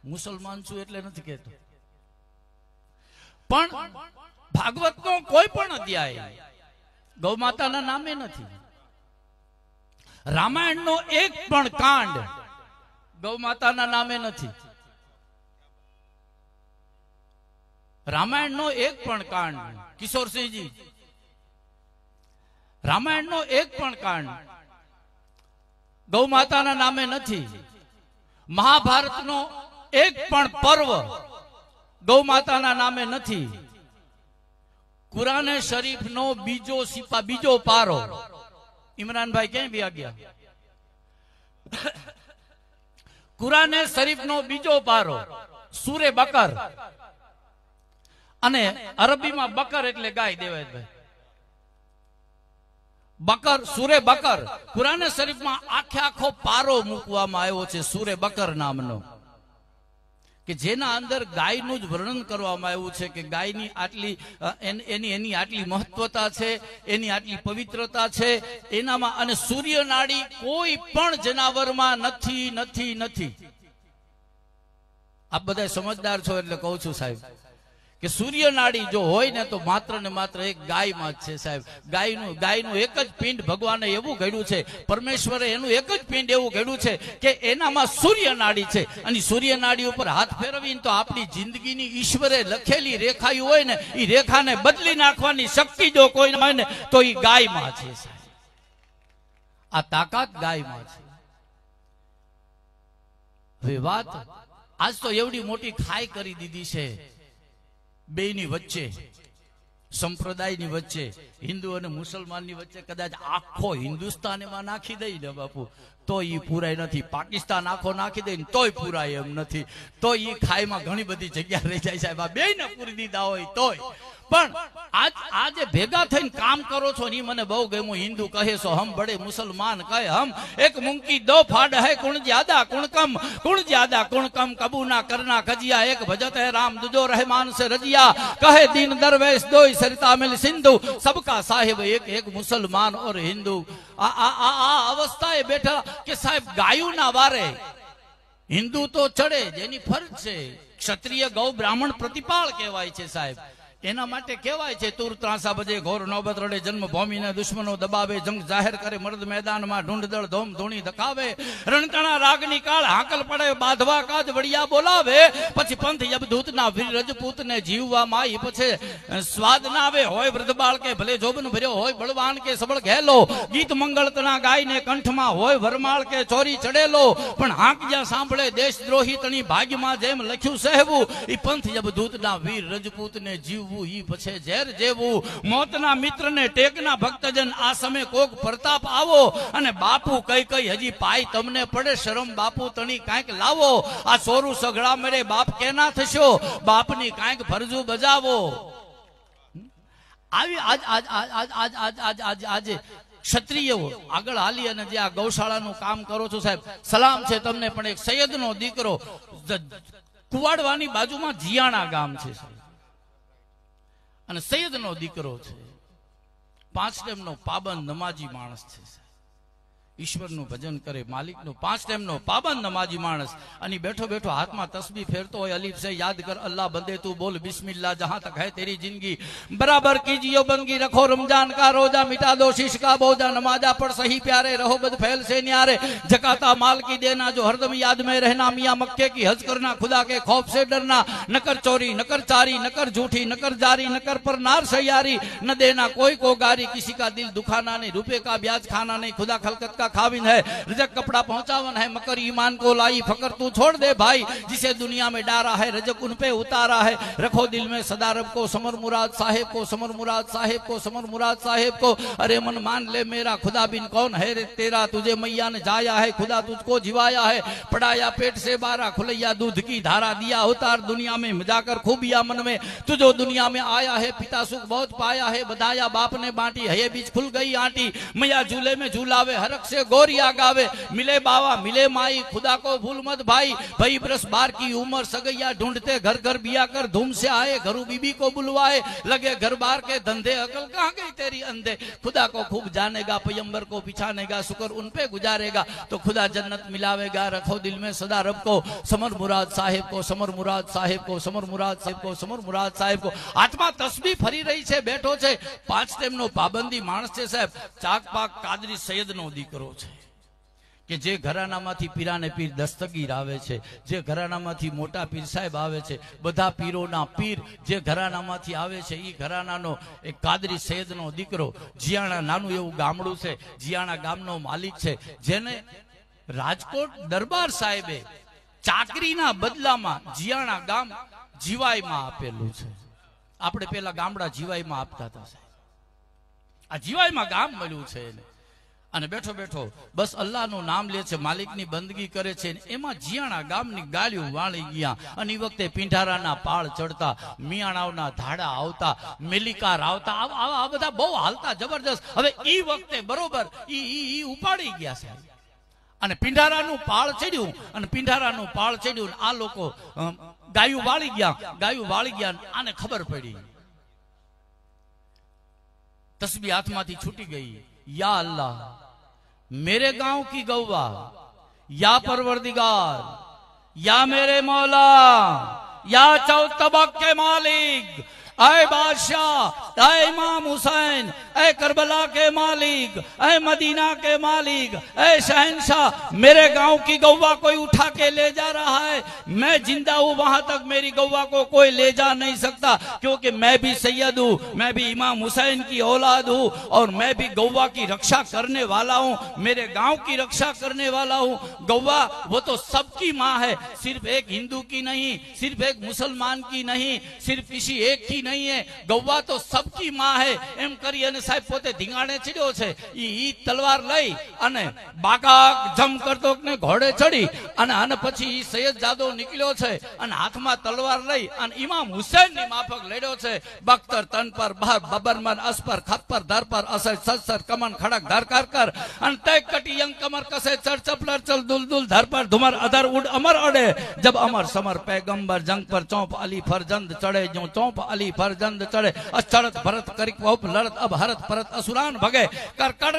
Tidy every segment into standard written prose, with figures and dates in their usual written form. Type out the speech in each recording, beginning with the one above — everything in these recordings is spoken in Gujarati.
મુસલમાન છું એટલે નથી કહેતો. પણ ભાગવતનો કોઈ પણ અધ્યાય ગૌ માતાના નામે નથી. રામાયણનો એક પણ કાંડ ગૌ માતાના નામે નથી. રામાયણનો એક પણ કાંડ, કિશોરસિંહજી, રામાયણનો એક પણ કાંડ ગૌ માતાના નામે નથી. મહાભારતનો એક પણ પર્વ ગૌ માતાના નામે નથી. કુરાને શરીફનો બીજો પારો, ઇમરાનભાઈ ક્યાં બી ગયા? કુરાને શરીફનો બીજો પારો સૂરે બકર, અને અરબીમાં બકર એટલે ગાય. દેવાયતભાઈ, બકર, સૂરે બકર, કુરાને શરીફમાં આખો પારો મૂકવામાં આવ્યો છે સૂરે બકર નામનો, કે જેના અંદર ગાયનું જ વર્ણન કરવામાં આવ્યું છે કે ગાયની આટલી એની આટલી મહત્વતા છે, એની આટલી પવિત્રતા છે એનામાં. અને સૂર્ય નાડી કોઈ પણ જનાવરમાં નથી નથી નથી. આપ બધા સમજદાર છો એટલે કહું છું સાહેબ કે સૂર્ય નાડી જો હોય ને તો માત્ર ને માત્ર એક ગાયમાં જ છે સાહેબ. ગાયનું એક જ પિંડ ભગવાને એવું ઘડ્યું છે, પરમેશ્વરે એનું એક જ પિંડ એવું ઘડ્યું છે કે એનામાં સૂર્ય નાડી છે. અને સૂર્ય નાડી ઉપર હાથ ફેરવીને તો આપણી જિંદગીની ઈશ્વરે લખેલી રેખાયું હોય ને એ રેખાને બદલી નાખવાની શક્તિ જો કોઈ હોય ને તો એ ગાયમાં છે સાહેબ. આ તાકાત ગાયમાં છે. હવે વાત આજ તો એવડી મોટી ખાઈ કરી દીધી છે બેની વચ્ચે, સંપ્રદાયની વચ્ચે, હિન્દુ અને મુસલમાનની વચ્ચે. કદાચ આખો હિન્દુસ્તાન એમાં નાખી દઈ ને બાપુ તો ઈ પૂરાય નથી. પાકિસ્તાન આખો નાખી દઈ ને તોય પૂરાય એમ નથી. તો ઈ ખાઈમાં ઘણી બધી જગ્યા રહી જાય સાહેબ. આ બેયને પૂરી દીધા હોય તોય. પણ આજે ભેગા થઈને કામ કરો છો ને મને બહુ ગમ્યું. હિન્દુ કહે છો હમ બડે, મુસલમાન કહે હમ. એક મુંકી દો ફાડ હૈ, કુણ જ્યાદા કુણ કમ, કુણ જ્યાદા કુણ કમ, કબू ना करना कजिया, एक भजत है राम दुजो रहमान से रजिया, कहे दीन दरवेश दोई सरिता मिल सिंधु, सबका साहिब एक एक मुसलमान और हिंदू. आ अवस्थाए बैठा કે સાહેબ ગાયું ના વારે હિન્દુ તો ચડે, જેની ફરજ છે. ક્ષત્રિય ગૌ બ્રાહ્મણ પ્રતિપાળ કહેવાય છે સાહેબ. એના માટે કહેવાય છે તુર ત્રાસા બજે, ઘોર નોબત રડે, જન્મભૂમિને દુશ્મનો દબાવે, જંગ જાહેર કરે મર્દ મેદાનમાં, ઢૂંઢ દળ ધોમ ધૂણી દખાવે, રણકણા રાગની કાળ હાકલ પડે, બાંધવા કાજ વડિયા બોલાવે, પછી પંથ યબદૂતના વીર રજપૂતને જીવવા માઈ પછી સ્વાદ ના આવે. હોય વૃદ્ધ બાળ કે ભલે જોબન ભર્યો હોય, બળવાન કે સબળ ઘેલો, ગીત મંગળતના ગાયને કંઠમાં હોય, વરમાળ કે ચોરી ચડેલો, પણ હાંક જ્યાં સાંભળે દેશદ્રોહી તણી ભાગ્યમાં જેમ લખ્યું સહેવું, ઈ પંથ યબદૂતના વીર રજપૂતને જીવવું ઈ પછી ઝેર જેવું. મોતના મિત્રને ટેકના ભક્તજન, આ સમય કોક પ્રતાપ આવો, અને બાપુ કઈ કઈ હજી પાય તમને પડે, શરમ બાપુ તણી કાંઈક લાવો. આ સોરું સઘળા મેરે બાપ કેના થશો, બાપની કાંઈક ફરજુ બજાવો. આવી આજે ક્ષત્રિયો આગળ હાલી અને જે આ ગૌશાળાનું કામ કરો છો સાહેબ, સલામ છે તમને. પણ એક સૈયદનો દીકરો કુવાડવાની બાજુમાં જીયાણા ગામ છે અને સૈયદનો દીકરો છે, 5 ટાઈમનો પાબંદ નમાજી માણસ છે. ઈશ્વરનું ભજન કરે, માલિકનું 5 ટાઈમનો પાબંદ નમાજી માણસ. અને બેઠો બેઠો હાથમાં તસ્બીહ ફેરતો હોય, અલીફ સે યાદ કર અલ્લાહ બંદે તું બોલ બિસ્મિલ્લાહ, જહાં તક હૈ તેરી જિંદગી बराबर कीजियो बंदगी, रखो रमजान का रोजा, मिटा दो शीश का बोझा, नमाजा पढ़ सही प्यारे, रहो बद फैल से न्यारे, जकाता माल की देना जो हरदम याद में रहना, मियाँ मक्के की हज करना, खुदा के खौफ से डरना, न कर चोरी न कर चारी, न कर झूठी न कर जारी, न कर पर नार सयारी, न देना कोई को गारी, किसी का दिल दुखाना नहीं, रुपए का ब्याज खाना नहीं, खुदा खलकत का खाविन है, रजक कपड़ा पहुंचावन है, मकर ईमान को लाई, फकर तू छोड़ दे भाई, जिसे दुनिया में डारा है रजक उन पे उतारा है, रखो दिल में सदा रब को, समर मुराद साहेब को, समर मुराद साहेब को, समर मुराद साहेब को, अरे मन मान ले मेरा खुदा बिन कौन है रे तेरा, तुझे मैया ने जाया है, खुदा तुझको जिवाया है, पढ़ाया पेट से 12 खुलैया दूध की धारा, दिया उतार दुनिया में जाकर खूबिया मन में, तुझो दुनिया में आया है, पिता सुख बहुत पाया है, बधाया बाप ने बांटी, है बीच खुल गई आंटी, मैया झूले में झूलावे, हरक से से गोरिया गावे, मिले बाबा मिले माई, खुदा को भूल मत भाई, भई बरस बार की उम्र, सगैया ढूंढते घर घर बिया कर, धूम से आए घरू बीबी को बुलवाए, लगे घर बार के धंधे, अकल कहाँ गई तेरी अंधे, खुदा को खूब जानेगा, पैगंबर को पिछानेगा, शुक्र उन पे गुजारेगा तो खुदा जन्नत मिलावेगा। रखो दिल में सदा रब को, समर मुराद साहेब को, समर मुराद साहेब को, समर मुराद साहेब को, समर मुराद साहेब को। आत्मा तस्बी फरी रही है, बैठो छे, 5 टेमनो पाबंदी माणस छे साहेब, चाक पाक कादरी सैयद नो दीकरो छे કે જે ઘરાનામાંથી પીરાને પીર દસ્તગીર આવે છે, જે ઘરાનામાંથી મોટા પીર સાહેબ આવે છે, બધા પીરોના પીર જે ઘરાનામાંથી આવે છે એ ઘરાનાનો એક કાદરી સૈયદનો દીકરો, જીયાણા નાનું એવું ગામડું છે, જીયાણા ગામનો માલિક છે, જેને રાજકોટ દરબાર સાહેબે ચાકરીના બદલામાં જીયાણા ગામ જીવાઈમાં આપેલું છે. આપણે પેલા ગામડા જીવાઈમાં આપતા હતા સાહેબ, આ જીવાઈમાં ગામ મળ્યું છે એને. અને બેઠો બેઠો બસ અલ્લાહનું નામ લે છે, માલિકની બંદગી કરે છે. એમાં જીયાણા ગામની ગાળીઓ વાળી ગયા અને એ વખતે પિંઢારાના પાળ ચડતા, મિયાણાઓના ધાડા આવતા, મેલિકાર આવતા, આ બધા બહુ હાલતા જબરજસ્ત. હવે એ વખતે બરોબર ઈ ઉપાડી ગયા સાહેબ અને પિંઢારાનું પાળ ચડ્યું અને પિંઢારાનું પાળ ચડ્યું. આ લોકો ગાયું વાળી ગયા. આને ખબર પડી, તસ્બી હાથમાંથી છૂટી ગઈ. या अल्लाह मेरे गांव की गौवा, या परवरदिगार, या मेरे मौला, या चौतबक के मालिक, ऐ बादशाह, ऐ इमाम हुसैन, ऐ करबला के मालिक, ऐ मदीना के मालिक, ऐ शहंशाह, मेरे गांव की गौवा कोई उठा के ले जा रहा है. मैं जिंदा हूं, वहां तक मेरी गौवा को कोई ले जा नहीं सकता, क्योंकि मैं भी सैयद हूं, मैं भी इमाम हुसैन की औलाद हूं और मैं भी गौवा की रक्षा करने वाला हूं, मेरे गांव की रक्षा करने वाला हूं. गौवा वो तो सबकी माँ है, सिर्फ एक हिंदू की नहीं, सिर्फ एक मुसलमान की नहीं, सिर्फ किसी एक की नहीं है. गौवा तो सबकी माँ है. एम करी અને સાહેબ પોતે ધીંગાણે ચડ્યો છે. ઈ તલવાર લઈ અને બાકા જમ કરતો ને ઘોડે ચડી અને પછી ઈ સૈયદજાદો નીકળ્યો છે અને હાથમાં તલવાર લઈ અને ઇમામ હુસૈન ની માફક લડ્યો છે. બખ્તર તન પર બહાર બબરમન અસ્પર ખપ્પર દર પર અસર સસર કમન ખડક ધર કર કર અને તય કટી યંગ કમર કસે ચર ચપલર ચલ દુલ દુલ ધર પર ધુમર અધર ઉડ અમર અડે. जब अमर समर पैगंबर जंग पर चौप अली फरजंद चढ़े, जो चौप अली फरजंद चढ़े, अचड़त भरत करिक वोप लड़त अब हरत परत असुरान भगे, कर कड़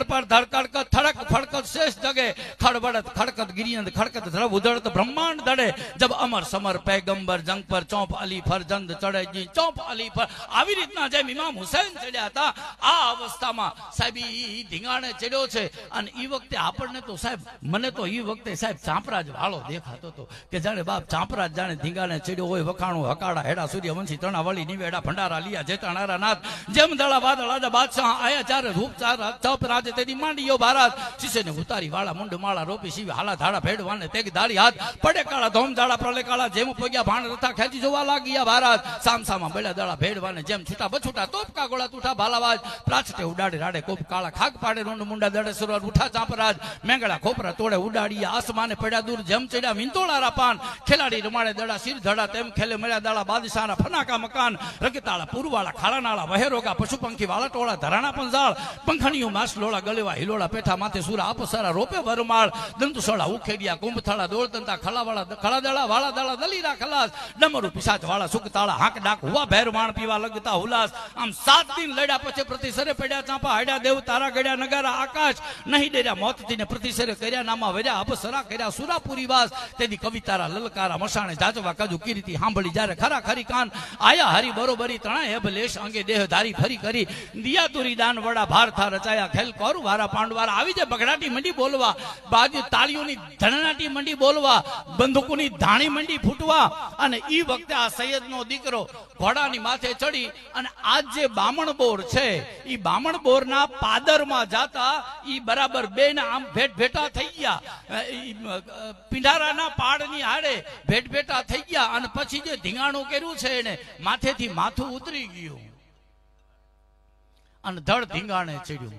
पर धड़कड़ का थड़क फड़कत शेष जगे, खड़बड़त खड़कत गिरियंद खड़कत ध्रव उधड़त ब्रह्मांड दड़े. जब अमर समर पैगंबर जंग पर चौप अली फरजंद चढ़े, जी चौप अली पर. આવી રીતના જેમ ઇમામ હુસૈન ચડ્યા હતા આ અવસ્થામાં સાહેબ ઈ ધીંગાણે ચડ્યો છે. અને ઈ વખતે આપણને તો સાહેબ, મને તો ઈ વખતે સાહેબ ચાંપરાજ વાળો દેખાતો હતો કે જાણે બાપ ચાંપરાજ જાણે ધીંગાણે ચડ્યો હોય. વખાણું હકાડા હેડા સૂર્યવંશી તણા વળી નિવેડા ભંડારા લીયા જેતાણારા નાથ, જેમ દળા વાદળા બાદશાહ આયા ચારે રૂપ ચાર ચપ રાજે તેની માંડીયો ભારત. શીશેને ઉતારી વાળા મુંડ માળા રોપી શિવ હાલા ધાડા ભેડવાને તેગ ધારી હાથ પડે કાળા ધોમ ધાડા પ્રલે કાળા, જેમ પોગ્યા ભાણ રથા ખેંચી જોવા લાગ્યા ભારત. સામસામાં બેડા દળા ભેડવાને જેમ છૂટા બછૂટા તોપકા ગોળા તૂઠા ભાલાવાજ, પ્રાચટે ઉડાડે રાડે કોપ કાળા ખાક પાડે રોંડ મુંડા દડે સુરવાર ઉઠા ચાંપરાજ. મેંગળા ખોપરા તોડે ઉડાડીયા આસમાને પડ્યા દૂર, જેમ ચડ્યા વિંતોળારા પાન. ખેલાડી રમાડે દડા સિર ધડા, તેમ ખેલે મળ્યા દાડા બાદશાહના ફનાકા મકાન. રગતાળા પૂરવાળા ખાડાનાળા વહેરોગા પશુ પંખી વાળા ટોળા ધરાણા પંજાળ, પંખણીઓ માસ લોળા ગલેવા હિલોળા પેઠા માથે સુરા આપસારા રોપે વરમાળ. દંતુસોળા ઉખેડિયા કુંભથાળા દોડતંતા ખલાવાળા ખળાદળા વાળા દળા દલીરા ખલાસ. ડમરુ પિશાચ વાળા સુકતાળા હાંક ડાક હુવા ભેર વાણ પીવા લગતા હુલાસ. આમ 7 દિન લડ્યા પછી પ્રતિસરે પડ્યા ચાંપા હાડ્યા દેવ તારા ગડ્યા નગારા આકાશ. નહીં ડેર્યા મોતથી ને પ્રતિસરે કર્યા નામા વર્યા અપસરા કર્યા સુરાપુરી વાસ. તેની કવિતારા લલકારા મસાણે જાજવા કાજુ કીર્તિ સાંભળી જ્યારે ખરા ખરી કાન. આયા હરી બરોબરી તણાય હેબ લેશ અંગે દેહ ધારી ફરી કરી. દિયાતુરી દાન વડા ભાર થા રચાયા ખેલ કોરુ વારા પાંડવારા. આવી જે બગડાટી મંડી બોલવા, બાજુ તાળીઓની ધણનાટી મંડી બોલવા, બંદૂકોની ધાણી મંડી ફૂટવા. અને ઈ વખતે આ સૈયદનો દીકરો ઘોડાની માથે ચડી અને આજ જે બામણ બોર છે ઈ બામણ બોરના પાદરમાં જાતા ઈ બરાબર બેને આમ ભેટ ભેટા થઈ ગયા. પિંઢારાના પાડની હાડે ભેટ ભેટા થઈ ગયા અને પછી જે ધીંગાણું કર્યું છે એને માથેથી માથું ઉતરી ગયું અને ધડ ધીંગાણે ચડ્યું.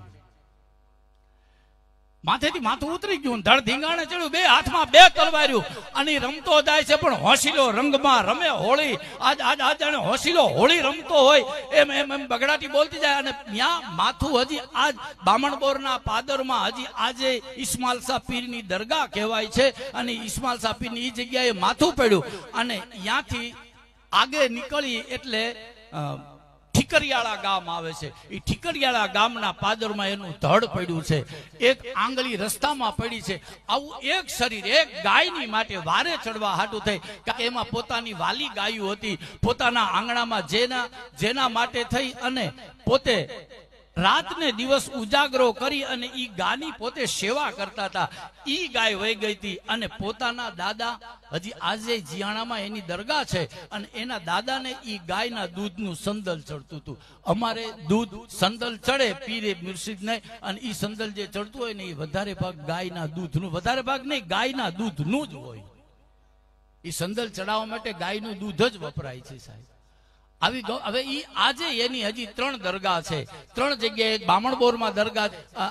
માથેથી માથું ઉતરી ગયું, ધડ ધીંગાણે ચડ્યું, બે હાથમાં બે તલવાર્યું અને રમતો જાય છે, પણ હોશીલો રંગમાં રમે હોળી. આજ આજ આજ જાણે હોશીલો હોળી રમતો હોય એમ એમ એમ બગડાટી બોલતી જાય. અને ત્યાં માથું હજી આજ બામણબોરના પાદરમાં હજી આજે ઇસ્માઇલ શાહ પીરની દરગાહ કહેવાય છે, અને ઇસ્માઇલ શાહ પીરની એ જગ્યાએ માથું પડ્યું. અને ત્યાંથી આગે નીકળી એટલે ઠીકરિયાળા ગામ આવે છે. એ ઠીકરિયાળા ગામના પાદરમાં એનું ધડ પડ્યું છે, એક આંગળી રસ્તામાં પડી છે. આવું એક શરીર એક ગાયની માટે વારે ચડવા હાટું થઈ, કારણ કે એમાં પોતાની વાલી ગાયું હતી, પોતાના આંગણામાં જેના માટે થઈ અને પોતે રાત ને દિવસ ઉજાગરો કરી અને ઈ ગાની પોતે સેવા કરતા હતા. ઈ ગાય વહી ગઈ હતી અને પોતાના દાદા હજી આજે જીયાણામાં એની દરગાહ છે, અને એના દાદાને ઈ ગાયના દૂધનું સંદલ ચડતું હતું. અમારે દૂધ સંદલ ચડે પીરે મુર્શિદને, અને ઈ સંદલ જે ચડતું હોય ને એ વધારે ભાગ ગાયના દૂધનું, વધારે ભાગ નહીં ગાયના દૂધનું જ હોય. ઈ સંદલ ચડાવવા માટે ગાયનું દૂધ જ વપરાય છે સાહેબ. આવી હવે ઈ આજે એની હજી 3 દરગાહ છે, 3 જગ્યાએ. એક બામણબોરમાં દરગાહ,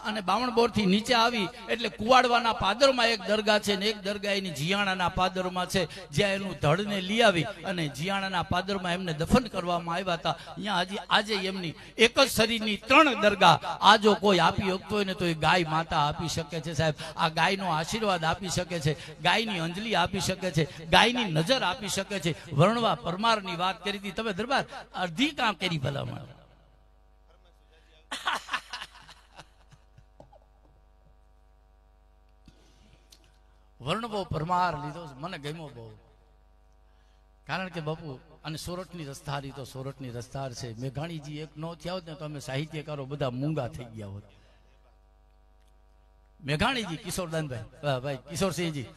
અને બામણબોર થી નીચે આવી એટલે કુવાડવાના પાદરમાં એક દરગાહ છે, ને એક દરગાહ એની જીયાણાના પાદરમાં છે, જ્યાં એનું ધડને લઈ આવી અને જીયાણાના પાદરમાં એમને દફન કરવામાં આવ્યા હતા. અહીંયા હજી આજે એમની એક જ શરીરની 3 દરગાહ. આ જો કોઈ આપી શકતો હોય ને તો એ ગાય માતા આપી શકે છે સાહેબ. આ ગાયનો આશીર્વાદ આપી શકે છે, ગાયની અંજલિ આપી શકે છે, ગાયની નજર આપી શકે છે. વર્ણવા પરમારની વાત કરી હતી તમે દરબાર, અડધી કામ કરી ભલામણ. વર્ણવો પરમાર લીધો મને ગમ્યો બહુ, કારણ કે બાપુ અને સોરઠની રસ્તાર, તો સોરઠની રસ્તાર છે. મેઘાણીજી એક નો થયા હોત ને તો અમે સાહિત્યકારો બધા મૂંગા થઈ ગયા હોત. મેઘાણીજી કિશોરદાનભાઈ ભાઈ કિશોરસિંહજી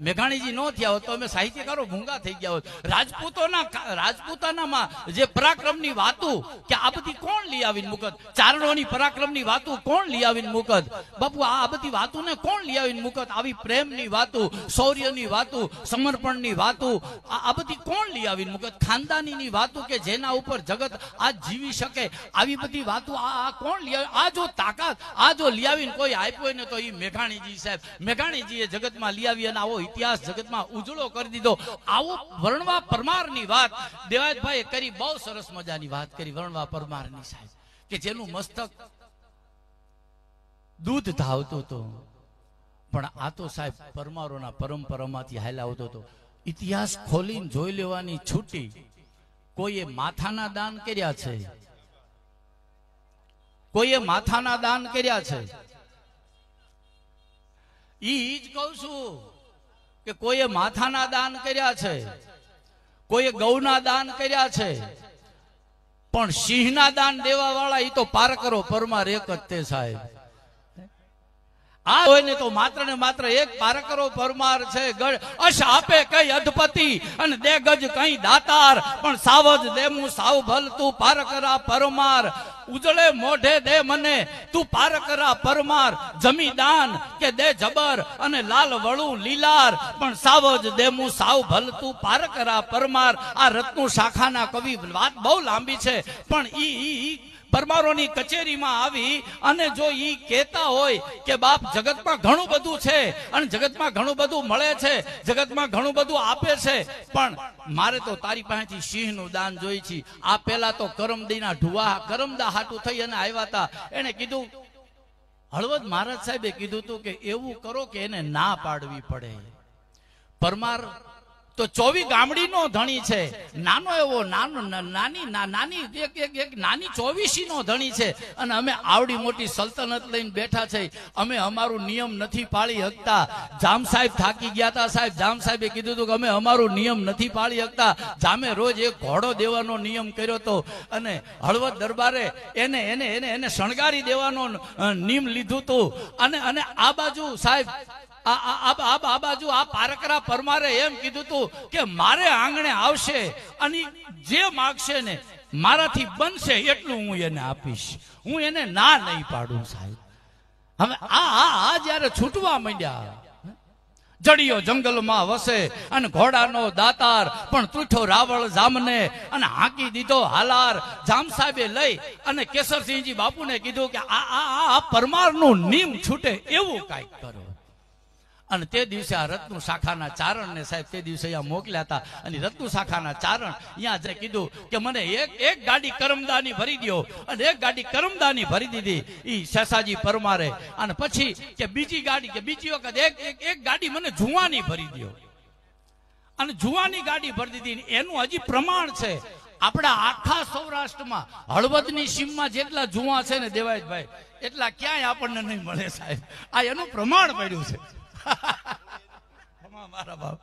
મેઘાણીજી નો થયા હોત તો અમે સાહિત્યકારો મૂંગા થઈ ગયા હોત. રાજપૂતાનામાં જે પરાક્રમની વાતો કે આ બધી કોણ લઈ આવીને મુકત, ચારણોની પરાક્રમની વાતો કોણ લઈ આવીને મુકત બાપુ, આ બધી વાતોને કોણ લઈ આવીને મુકત? આવી પ્રેમની વાતો, શૌર્યની વાતો, સમર્પણની વાતો, આ બધી કોણ લઈ આવીને મુકત? ખાનદાનીની વાતો કે જેના ઉપર જગત આજ જીવી શકે, આવી બધી વાતો આ કોણ લઈ આવી? આ જો તાકાત આ જો લઈ આવીને કોઈ આપ્યો હોય ને તો એ મેઘાણીજી સાહેબ. મેઘાણીજીએ જગતમાં લઈ આવી અને આવો ઇતિહાસ જગતમાં ઉજળો કરી દીધો. આવો વર્ણવા પરમારની વાત દેવાયતભાઈએ કરી, બહુ સરસ મજાની વાત કરી વર્ણવા પરમારની સાહેબ, કે જેનું મસ્તક દૂધ ધાવતો હતો. પણ આ તો સાહેબ પરમારોના પરંપરામાંથી હાલ્યા આવતો હતો. ઇતિહાસ ખોલીને જોઈ લેવાની છૂટી. કોઈએ માથાના દાન કર્યા છે, કોઈએ માથાના દાન કર્યા છે. ઈ જ કહું છું કે કોઈએ માથાના દાન કર્યા છે, કોઈએ ગૌના દાન કર્યા છે, પણ સિંહના દાન દેવા વાળા ઈ તો પારકરો પરમાર એક જ તે સાહેબ. આ હોય ને તો માત્ર ને માત્ર એક પારકરો પરમાર છે. અશ આપે કઈ અધપતિ અને દે ગજ કઈ દાતાર, પણ સાવજ દેમું સાવ ભલ તું પારકરા પરમાર. ઉજળે મોઢે દે મને તું પારકરા પરમાર, જમી દાન કે દે જબર અને લાલ વળું લીલાર, પણ સાવજ દેમું સાવ ભલ તું પારકરા પરમાર. આ રત્નો શાખાના કવિ વાત બહુ લાંબી છે, પણ ઈ પરમારોની કચેરીમાં આવી અને જો ઈ કહેતા હોય કે બાપ જગતમાં ઘણું બધું છે અને જગતમાં ઘણું બધું મળે છે, જગતમાં ઘણું બધું આપે છે, પણ મારે તો તારી પાસેથી સિંહનું દાન જોઈ છે. આ પેલા તો કરમદીના ઢુવા કરમદા હાટું થઈ અને આવ્યા હતા. એને કીધું, હળવદ મહારાજ સાહેબે કીધું હતું કે એવું કરો કે એને ના પાડવી પડે. પરમાર તો 24 ગામડીનો ધણી છે, નાનો એવો નાની નાની 24 નો ધણી છે, અને અમે આવડી મોટી સલ્તનત લઈને બેઠા છે. અમે અમારું નિયમ નથી પાળી શકતા. જામ સાહેબ થાકી ગયા હતા સાહેબ. જામ સાહેબે કીધું હતું કે અમે અમારું નિયમ નથી પાળી શકતા. જામે રોજ એક ઘોડો દેવાનો નિયમ કર્યો હતો, અને હળવદ દરબારે એને શણગારી દેવાનો નિયમ લીધું હતું. અને આ બાજુ સાહેબ આ બાજુ આ પારકરા પરમારે એમ કીધું તું કે મારે આંગણે આવશે અને જે માગશે ને મારાથી બનશે એટલું હું એને આપીશ, હું એને ના નહીં પાડું સાહેબ. હવે આ જયારે છૂટવા માંડ્યા, જડિયો જંગલમાં વસે અને ઘોડાનો દાતાર પણ તૂઠો રાવળ જામને અને હાંકી દીધો હાલાર. જામ સાહેબે લઈ અને કેસરસિંહજી બાપુને કીધું કે આ પરમારનું નીમ છૂટે એવું કાંઈક કરો. અને તે દિવસે આ રત્નુ શાખાના ચારણને સાહેબ તે દિવસે અહીંયા મોકલ્યા હતા. અને રત્નુ શાખાના ચારણ અહીંયા જે કીધું કે મને એક ગાડી કરમદાની ભરી દો. અને એક ગાડી કરમદાની ભરી દીધી ઈ શેષાજી પરમારે. અને પછી કે બીજી ગાડી કે બીજી વખત એક ગાડી મને જુવાની ભરી દો. અને જુવાની ગાડી ભરી દીધી. એનું હજી પ્રમાણ છે આપણા આખા સૌરાષ્ટ્રમાં હળવદની સીમમાં જેટલા જુવા છે ને દેવાયતભાઈ એટલા ક્યાંય આપણને નહીં મળે સાહેબ. આ એનું પ્રમાણ પડ્યું છે. મારા બાપ